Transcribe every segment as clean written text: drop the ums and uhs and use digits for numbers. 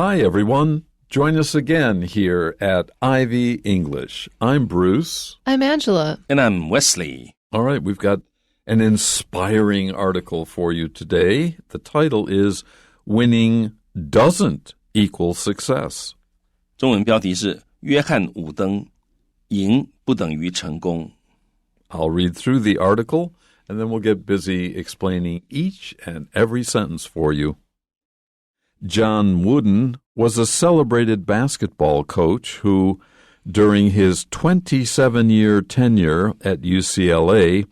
Hi, everyone. Join us again here at Ivy English. I'm Bruce. I'm Angela. And I'm Wesley. All right, we've got an inspiring article for you today. The title is Winning Doesn't Equal Success. 中文标题是约翰伍登，赢不等于成功。I'll read through the article, and then we'll get busy explaining each and every sentence for you. John Wooden was a celebrated basketball coach who, during his 27-year tenure at UCLA,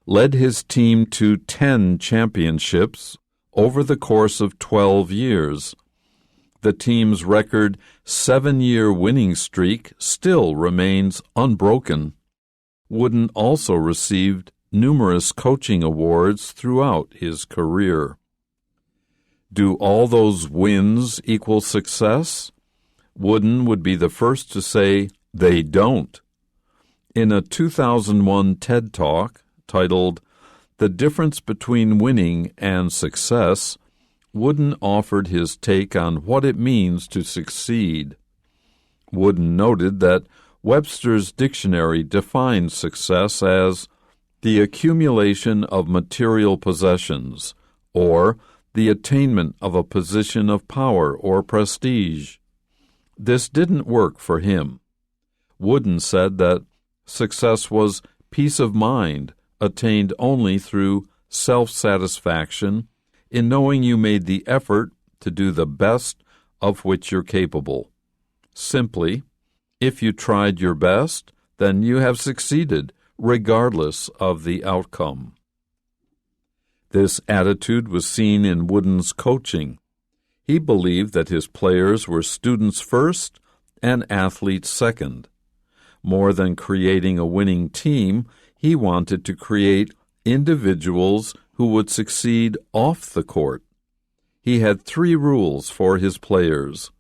led his team to 10 championships over the course of 12 years. The team's record 7-year winning streak still remains unbroken. Wooden also received numerous coaching awards throughout his career. Do all those wins equal success? Wooden would be the first to say they don't. In a 2001 TED Talk titled The Difference Between Winning and Success, Wooden offered his take on what it means to succeed. Wooden noted that Webster's dictionary defines success as the accumulation of material possessions, or the attainment of a position of power or prestige. This didn't work for him. Wooden said that success was peace of mind attained only through self-satisfaction in knowing you made the effort to do the best of which you're capable. Simply, if you tried your best, then you have succeeded, regardless of the outcome. This attitude was seen in Wooden's coaching. He believed that his players were students first and athletes second. More than creating a winning team, he wanted to create individuals who would succeed off the court. He had 3 rules for his players.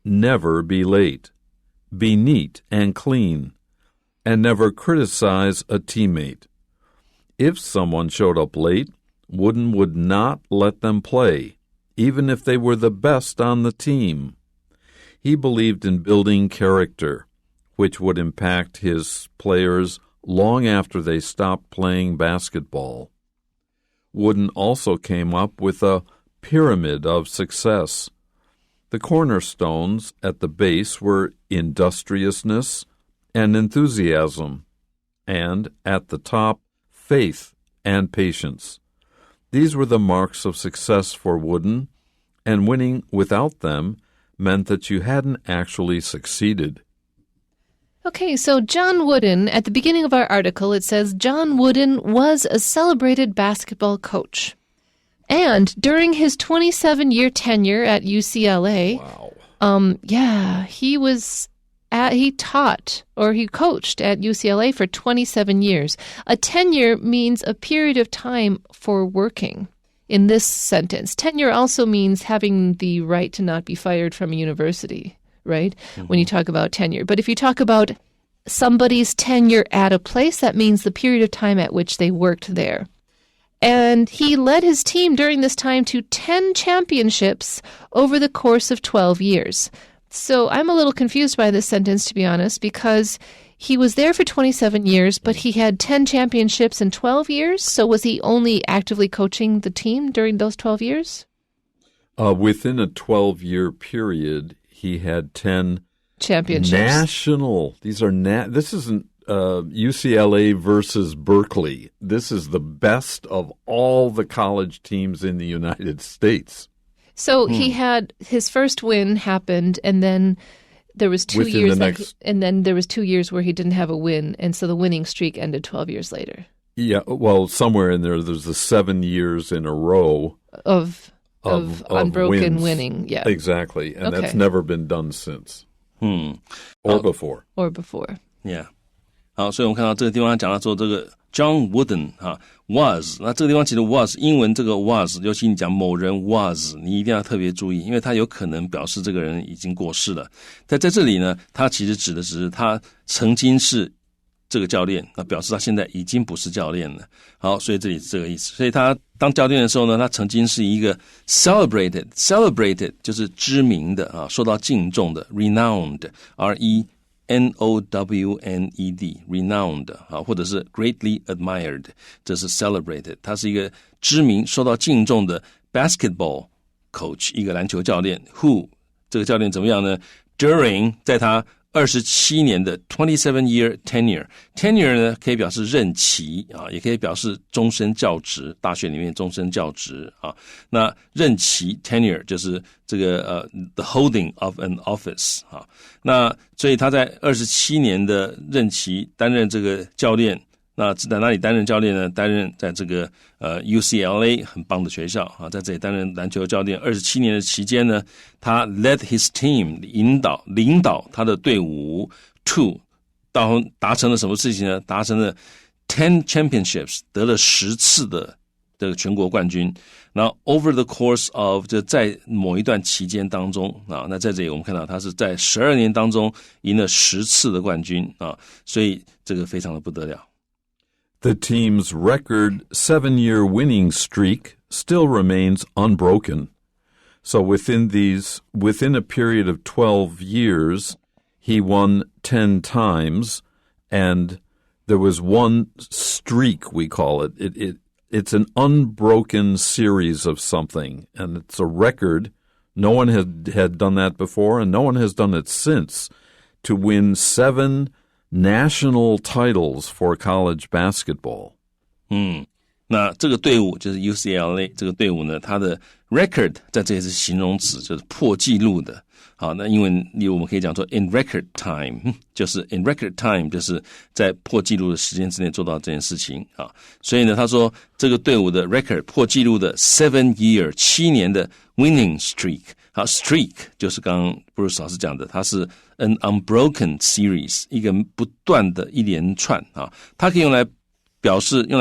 Never be late, be neat and clean, and never criticize a teammate. If someone showed up late, Wooden would not let them play, even if they were the best on the team. He believed in building character, which would impact his players long after they stopped playing basketball. Wooden also came up with a pyramid of success. The cornerstones at the base were industriousness and enthusiasm, and at the top, faith and patience. These were the marks of success for Wooden, and winning without them meant that you hadn't actually succeeded. Okay, so John Wooden, at the beginning of our article, it says John Wooden was a celebrated basketball coach. And during his 27-year tenure at UCLA, he taught or he coached at UCLA for 27 years. A tenure means a period of time for working. In this sentence, tenure also means having the right to not be fired from a university, right? Mm-hmm. When you talk about tenure. But if you talk about somebody's tenure at a place, that means the period of time at which they worked there. And he led his team during this time to 10 championships over the course of 12 years. So I'm a little confused by this sentence, to be honest, because he was there for 27 years, but he had 10 championships in 12 years. So was he only actively coaching the team during those 12 years? Within a 12-year period, he had 10 championships. This isn't UCLA versus Berkeley. This is the best of all the college teams in the United States. So he had his first win happened, and then there was 2 years, and then there was 2 years where he didn't have a win, and so the winning streak ended 12 years later. Yeah, well, somewhere in there's the 7 years in a row of unbroken winning. Yeah, exactly, and that's never been done since, or before. Yeah. 好，所以我们看到这个地方讲到说这个 John Wooden was， 那这个地方其实 was 英文这个 was， 尤其你讲某人 was， 你一定要特别注意，因为它有可能表示这个人已经过世了。但在这里呢，它其实指的只是他曾经是这个教练，那表示他现在已经不是教练了。好，所以这里是这个意思。所以他当教练的时候呢，他曾经是一个 celebrated 就是知名的啊，受到敬重的 renowned R-E-N-O-W-N-E-D renowned 啊，或者是 greatly admired， 这是 celebrated， 他是一个知名受到敬重的 basketball coach， 一个篮球教练 who 这个教练怎么样呢？ During 在他27年的 27-year tenure 呢，可以表示任期啊，也可以表示终身教职，大学里面终身教职啊。那任期 tenure 就是这个the holding of an office 啊。那所以他在27年的任期担任这个教练。那在哪里担任教练呢？担任在这个UCLA 很棒的学校啊，在这里担任篮球教练27年的期间呢，他 led his team 领导他的队伍 to 达成了什么事情呢？达成了10 championships， 得了10次的这个全国冠军。然后 over the course of 就在某一段期间当中啊，那在这里我们看到他是在12年当中赢了10次的冠军啊，所以这个非常的不得了。The team's record 7-year winning streak still remains unbroken. So within a period of 12 years, he won 10 times, and there was one streak, we call it. It's an unbroken series of something, and it's a record. No one had done that before, and no one has done it since, to win 7 national titles for college basketball. 那这个队伍就是 UCLA 这个队伍呢，它的 record 在这里是形容词，就是破纪录的。好，那英文例如我们可以讲说 in record time， 就是 in record time 就是在破纪录的时间之内做到这件事情啊。所以呢，他说这个队伍的 record 破纪录的 7 年的 winning streak。好 streak 就是刚刚 Bruce 老师讲的，它是 an unbroken series， 一个不断的一连串啊，它可以用来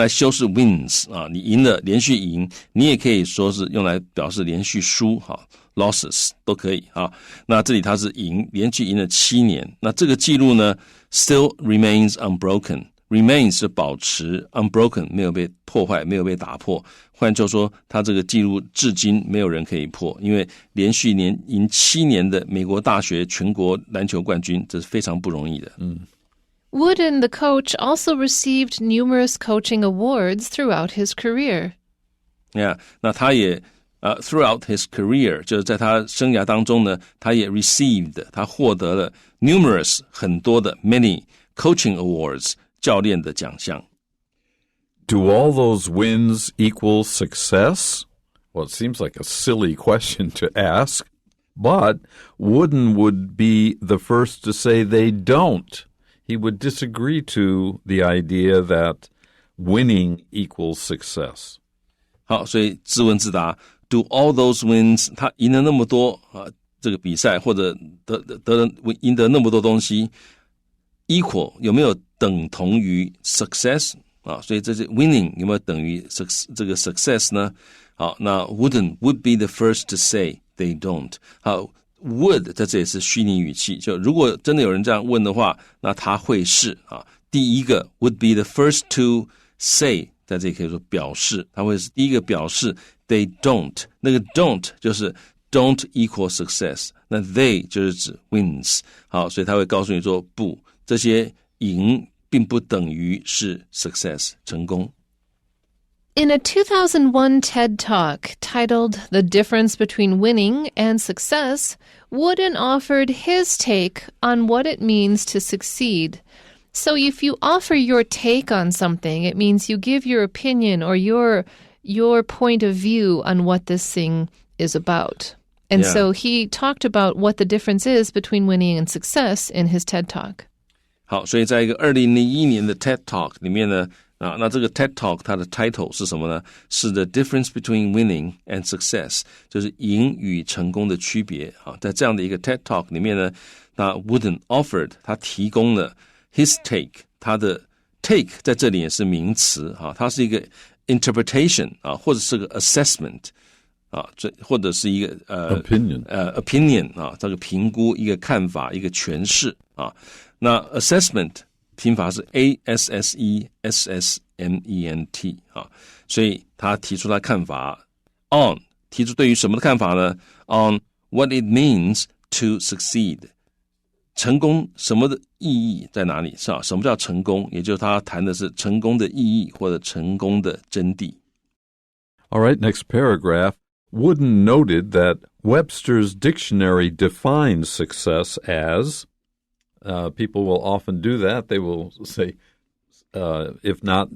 修饰 wins 啊，你赢了连续赢，你也可以说是用来表示连续输哈 losses 都可以啊。那这里它是连续赢了7年，那这个记录呢 still remains unbroken。Remains 是保持 unbroken 没有被破坏，没有被打破。换句话说，他这个记录至今没有人可以破，因为连续赢7年的美国大学全国篮球冠军，这是非常不容易的。Wooden, the coach, also received numerous coaching awards throughout his career. Yeah, 那他也throughout his career 就是在他生涯当中呢，他也 received 他获得了 numerous 很多的 many coaching awards 教练的奖项。Do all those wins equal success? Well, it seems like a silly question to ask, but Wooden would be the first to say they don't. He would disagree to the idea that winning equals success. 好，所以自问自答 ，Do all those wins？ 他赢了那么多啊，这个比赛或者赢得那么多东西 ，equal 有没有等同于 success？ 啊，所以这是 winning 有没有等于这个 success 呢？好，那 Wooden would be the first to say they don't。好。would 在这里是虚拟语气，就如果真的有人这样问的话，那他会是啊，第一个 would be the first to say， 在这里可以说表示，他会是第一个表示 they don't， 那个 don't 就是 don't equal success， 那 they 就是指 wins， 好，所以他会告诉你说不，这些赢并不等于是 success 成功。In a 2001 TED Talk titled The Difference Between Winning and Success, Wooden offered his take on what it means to succeed. So if you offer your take on something, it means you give your opinion or your point of view on what this thing is about. And so he talked about what the difference is between winning and success in his TED Talk. 好，所以在一个2001年的 TED Talk 里面呢，那这个 TED Talk 它的 title 是什么呢？是 The Difference Between Winning and Success， 就是赢与成功的区别。在这样的一个 TED Talk 里面呢，那 Wooden offered 他提供了 his take， 他的 take 在这里也是名词，它是一个 interpretation 或者是个 assessment 或者是一个opinion 这个评估一个看法一个诠释那 assessment 拼法是 ASSESSMENT 啊，所以他提出他看法 on 提出对于什么的看法呢 on what it means to succeed 成功什么的意义在哪里是吧？什么叫成功？也就是他谈的是成功的意义或者成功的真谛。All right, next paragraph. Wooden noted that Webster's dictionary defines success as, people will often do that. They will say, if not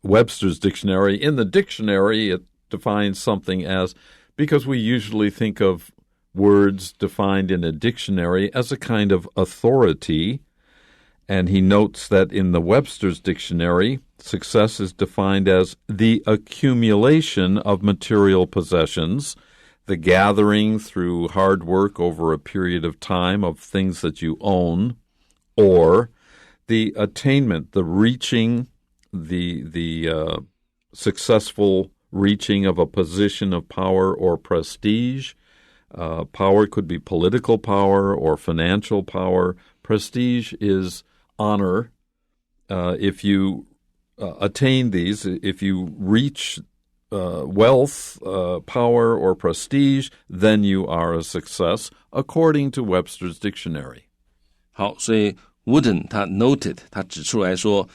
Webster's dictionary, in the dictionary it defines something as, because we usually think of words defined in a dictionary as a kind of authority. And he notes that in the Webster's dictionary, success is defined as the accumulation of material possessions, the gathering through hard work over a period of time of things that you own, or the attainment, the reaching, the successful reaching of a position of power or prestige. Power could be political power or financial power. Prestige is honor. If you attain these, if you reach wealth, power, or prestige, then you are a success, according to Webster's dictionary. 好，所以 Wooden 他 noted 他指出来说，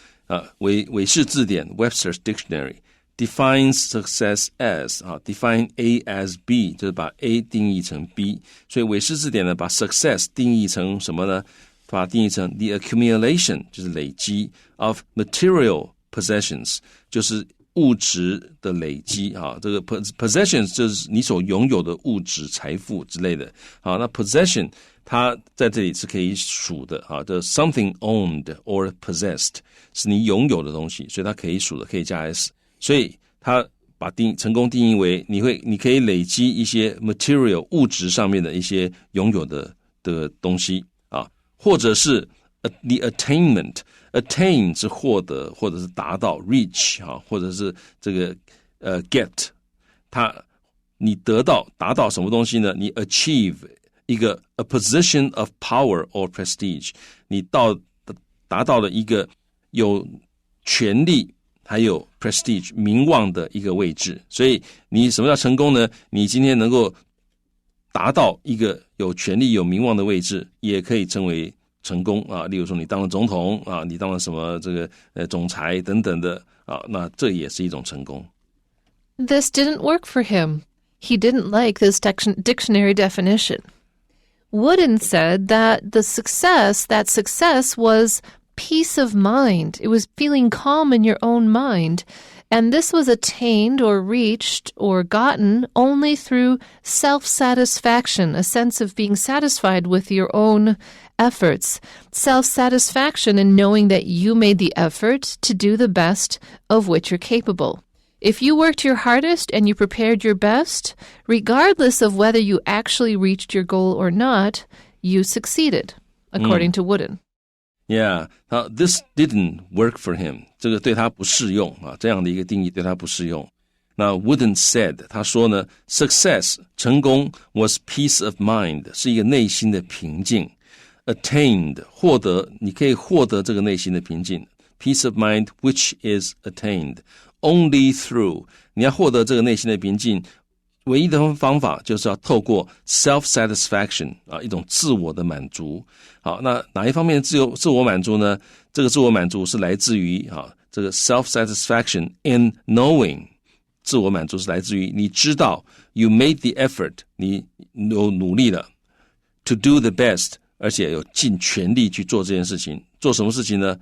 韦氏字典 Webster's dictionary defines success as define A as B 就是把 A 定义成 B， 所以韦氏字典呢把 success 定义成什么呢？把它定义成 the accumulation 就是累积 of material possessions 就是物质的累积这个 possessions 就是你所拥有的物质财富之类的那 possession 它在这里是可以数的就是 something owned or possessed 是你拥有的东西，所以它可以数的，可以加 s， 所以它把成功定义为你可以累积一些 material 物质上面的一些拥有的东西或者是 the attainment attain 是获得或者是达到 reach 或者是这个get 你达到什么东西呢？你 achieve 一个 a position of power or prestige 你达到了一个有权力还有 prestige 名望的一个位置，所以你什么叫成功呢？你今天能够达到一个有权力有名望的位置，也可以称为成功例如说你当了总统你当了什么这个总裁等等的那这也是一种成功。 This didn't work for him. He didn't like this dictionary definition. Wooden said that success was peace of mind. It was feeling calm in your own mind. And this was attained or reached or gotten only through self-satisfaction, a sense of being satisfied with your own efforts. Self-satisfaction in knowing that you made the effort to do the best of which you're capable. If you worked your hardest and you prepared your best, regardless of whether you actually reached your goal or not, you succeeded, according to Wooden. Yeah, this didn't work for him. 这个对他不适用这样的一个定义对他不适用。那 Wooden said 他说呢 success 成功 was peace of mind 是一个内心的平静 attained 获得你可以获得这个内心的平静 peace of mind which is attained only through 你要获得这个内心的平静唯一的方法就是要透过 self-satisfaction 一种自我的满足。好，那哪一方面的自我满足呢？这个自我满足是来自于这个 self-satisfaction in knowing 自我满足是来自于你知道 you made the effort 你有努力了 to do the best 而且有尽全力去做这件事情。做什么事情呢？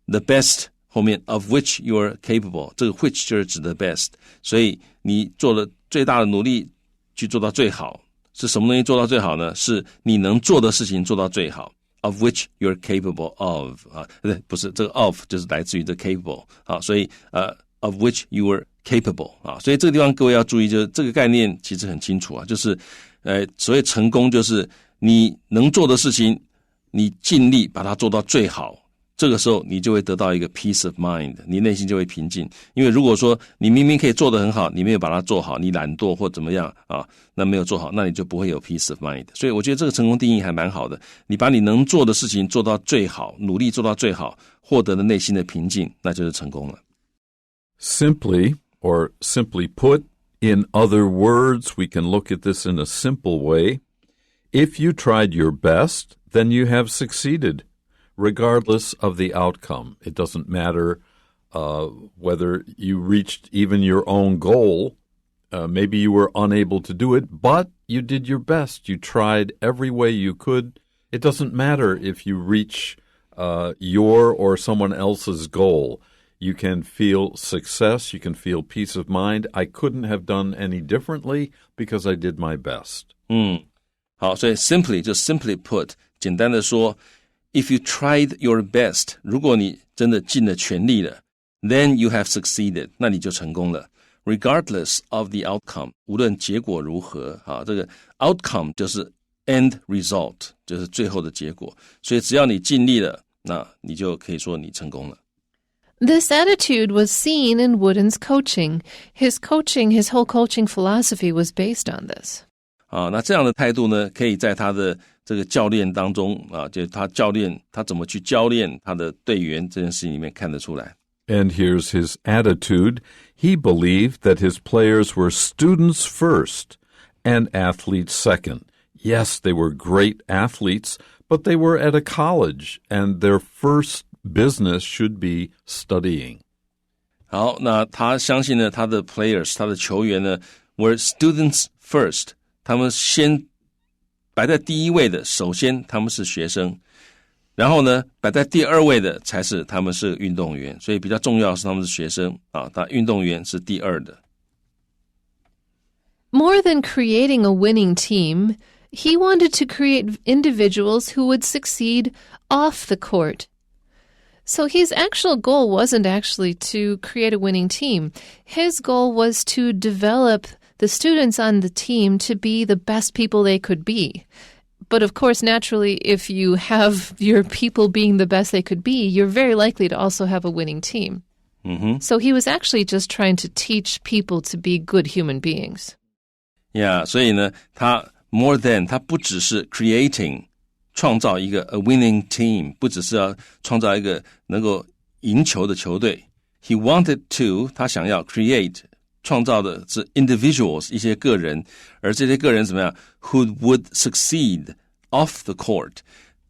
The best 后面 of which you are capable 这个 which 就是指的 best 所以你做了最大的努力去做到最好是什么东西做到最好呢？是你能做的事情做到最好 of which you're capable of 不是这个 of 就是来自于这 capable 所以of which you were capable 所以这个地方各位要注意就是这个概念其实很清楚就是所谓成功就是你能做的事情你尽力把它做到最好这个时候你就会得到一个 peace of mind， 你内心就会平静。因为如果说你明明可以做得很好，你没有把它做好，你懒惰或怎么样啊，那没有做好，那你就不会有 peace of mind。所以我觉得这个成功定义还蛮好的，你把你能做的事情做到最好，努力做到最好，获得了内心的平静，那就是成功了。Simply, or simply put, in other words, we can look at this in a simple way. If you tried your best, then you have succeeded, regardless of the outcome. It doesn't matter whether you reached even your own goal. Maybe you were unable to do it, but you did your best. You tried every way you could. It doesn't matter if you reach your or someone else's goal. You can feel success. You can feel peace of mind. I couldn't have done any differently because I did my best. 好，所以 simply 就 simply put， 简单的说 if you tried your best， 如果你真的尽了全力了 then you have succeeded， 那你就成功了 regardless of the outcome， 无论结果如何啊，这个 outcome 就是 end result， 就是最后的结果，所以只要你尽力了，那你就可以说你成功了。This attitude was seen in Wooden's coaching. His whole coaching philosophy was based on this. 那这样的态度呢，可以在他的这个教练当中就是他怎么去教练他的队员这件事情里面看得出来。And here's his attitude. He believed that his players were students first and athletes second. Yes, they were great athletes, but they were at a college, and their first business should be studying. 好，那他相信呢，他的 players， 他的球员呢 were students first， 他们先摆在第一位的，首先他们是学生，然后呢摆在第二位的才是他们是运动员，所以比较重要是他们是学生但运动员是第二的。More than creating a winning team, he wanted to create individuals who would succeed off the court.So his actual goal wasn't actually to create a winning team. His goal was to develop the students on the team to be the best people they could be. But of course, naturally, if you have your people being the best they could be, you're very likely to also have a winning team. So he was actually just trying to teach people to be good human beings. Yeah, 所以呢，他 more than 他不只是 creating创造一个 a winning team， 不只是要创造一个能够赢球的球队。He wanted to， 他想要 create， 创造的是 individuals， 一些个人，而这些个人怎么样 who would succeed off the court，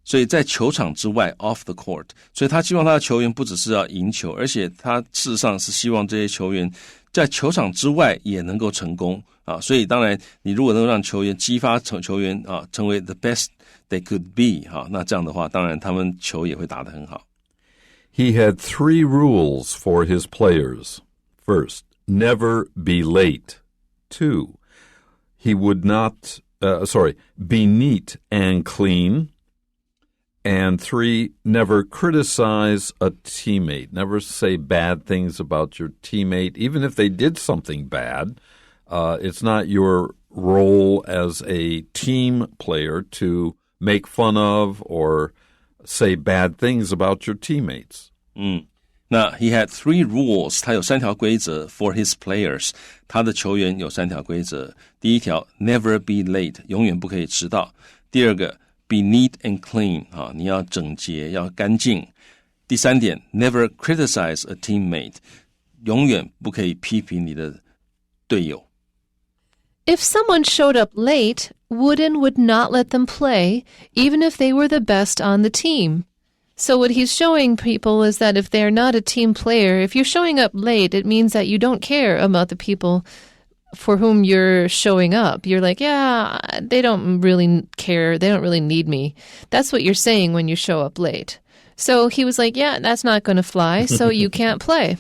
所以在球场之外 off the court， 所以他希望他的球员不只是要赢球，而且他事实上是希望这些球员在球场之外也能够成功所以当然你如果能够让球员激发球员成为 the best they could be 那这样的话当然他们球也会打得很好。He had 3 rules for his players. First, never be late. 2, he would not, be neat and clean. And 3, never criticize a teammate. Never say bad things about your teammate, even if they did something bad. It's not your role as a team player to make fun of or say bad things about your teammates. 那 he had 3 rules， 他有3条规则 for his players， 他的球员有3条规则。第一条 never be late， 永远不可以迟到。第二个 be neat and clean， 你要整洁要干净。第3点 never criticize a teammate， 永远不可以批评你的队友。If someone showed up late, Wooden would not let them play, even if they were the best on the team. So what he's showing people is that if they're not a team player, if you're showing up late, it means that you don't care about the people for whom you're showing up. You're like, yeah, they don't really care. They don't really need me. That's what you're saying when you show up late. So he was like, yeah, that's not going to fly, so you can't play.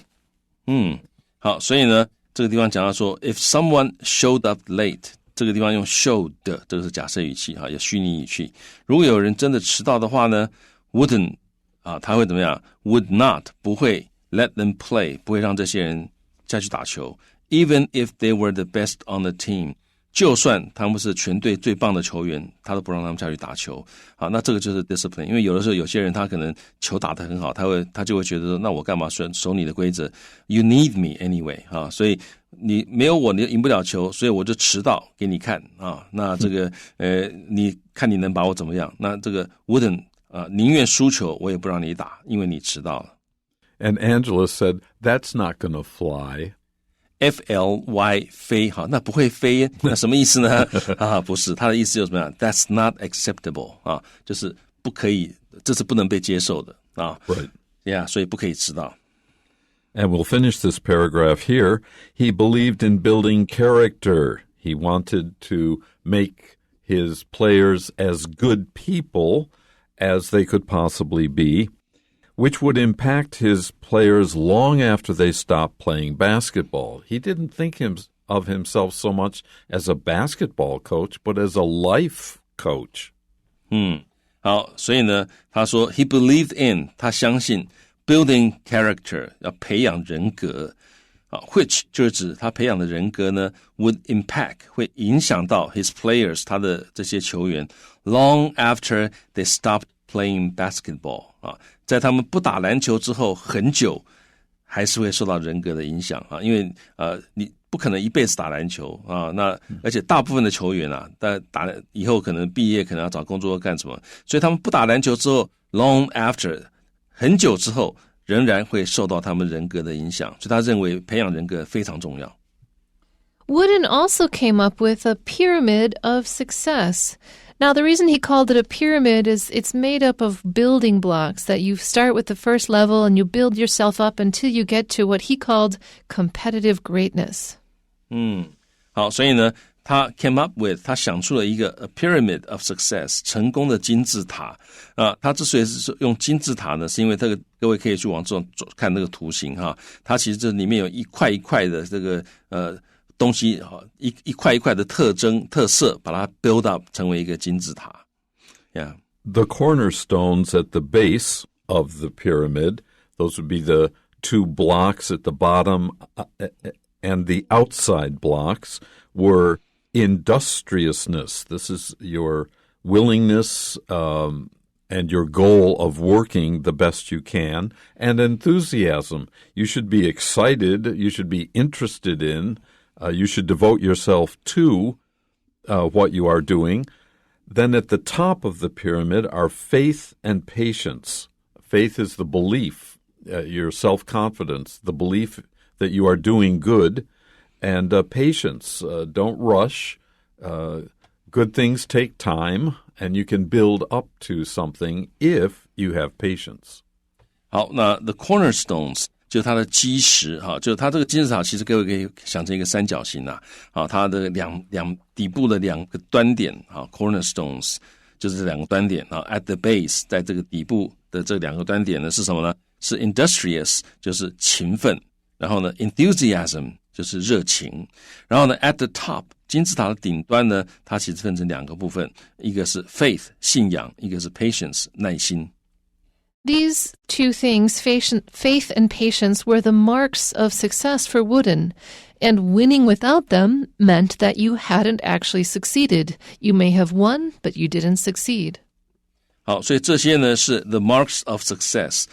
好，所以呢这个地方讲到说 if someone showed up late， 这个地方用 showed， 这个是假设语气有虚拟语气。如果有人真的迟到的话呢 wouldn't他会怎么样 would not 不会 let them play， 不会让这些人下去打球 even if they were the best on the team，就算他们是全队最棒的球员，他都不让他们下去打球。好，那这个就是 discipline。因为有的时候有些人他可能球打得很好，他就会觉得说，那我干嘛守你的规则 ？You need me anyway。所以你没有我，你赢不了球，所以我就迟到给你看啊。那这个你看你能把我怎么样？那这个 wouldn't 宁愿输球我也不让你打，因为你迟到了。And Angela said, "That's not going to fly." FLY 飞，好，那不会飞，那什么意思呢？不是，他的意思就是什么样 ？That's not acceptable 就是不可以，这是不能被接受的Right. Yeah， 所以不可以迟到。And we'll finish this paragraph here. He believed in building character. He wanted to make his players as good people as they could possibly be.Which would impact his players long after they stopped playing basketball. He didn't think of himself so much as a basketball coach, but as a life coach. 好，所以呢，他说 he believed in 他相信 building character 要培养人格which 就是指他培养的人格呢 would impact 会影响到 his players 他的这些球员 long after they stopped playing basketball 在他们不打篮球之后很久还是会受到人格的影响因为你不可能一辈子打篮球那而且大部分的球员打以后可能毕业可能要找工作干什么，所以他们不打篮球之后 long after 很久之后仍然会受到他们人格的影响，所以他认为培养人格非常重要。Wooden also came up with a pyramid of success. Now, the reason he called it a pyramid is it's made up of building blocks that you start with the first level and you build yourself up until you get to what he called competitive greatness. 好，所以呢他 came up with 他想出了一个 a pyramid of success 成功的金字塔他之所以是用金字塔呢，是因为这个各位可以去往这种看那个图形它其实这里面有一块一块的这个东西一块一块的特征特色，把它 build up 成为一个金字塔。Yeah. The cornerstones at the base of the pyramid, those would be the two blocks at the bottom and the outside blocks, were industriousness. This is your willingness and your goal of working the best you can, and enthusiasm. You should be excited. You should be interested in. You should devote yourself to what you are doing. Then at the top of the pyramid are faith and patience. Faith is the belief, your self-confidence, the belief that you are doing good, and patience. Don't rush. Good things take time, and you can build up to something if you have patience. 好，那 the cornerstones 就是它的基石就是它这个金字塔其实各位可以想成一个三角形它的两底部的两个端点cornerstones 就是这两个端点at the base 在这个底部的这两个端点呢是什么呢？是 industrious 就是勤奋，然后呢 enthusiasm 就是热情，然后呢 at the top 金字塔的顶端呢它其实分成两个部分，一个是 faith 信仰，一个是 patience 耐心。These two things, faith and patience, were the marks of success for Wooden, and winning without them meant that you hadn't actually succeeded. You may have won, but you didn't succeed. 好，所以这些呢是 the marks of success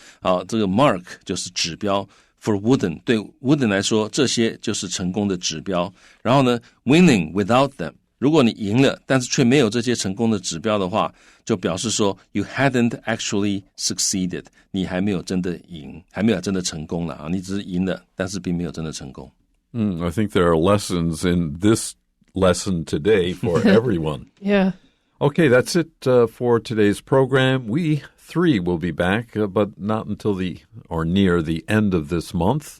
这个 mark 就是指标 for Wooden 对 Wooden 来说这些就是成功的指标，然后呢 winning without them如果你赢了但是却没有这些成功的指标的话，就表示说 you hadn't actually succeeded 你还没有真的赢，还没有真的成功了你只是赢了但是并没有真的成功。I think there are lessons in this lesson today for everyone. Yeah. Okay, that's it for today's program. We three will be back, but not until near the end of this month.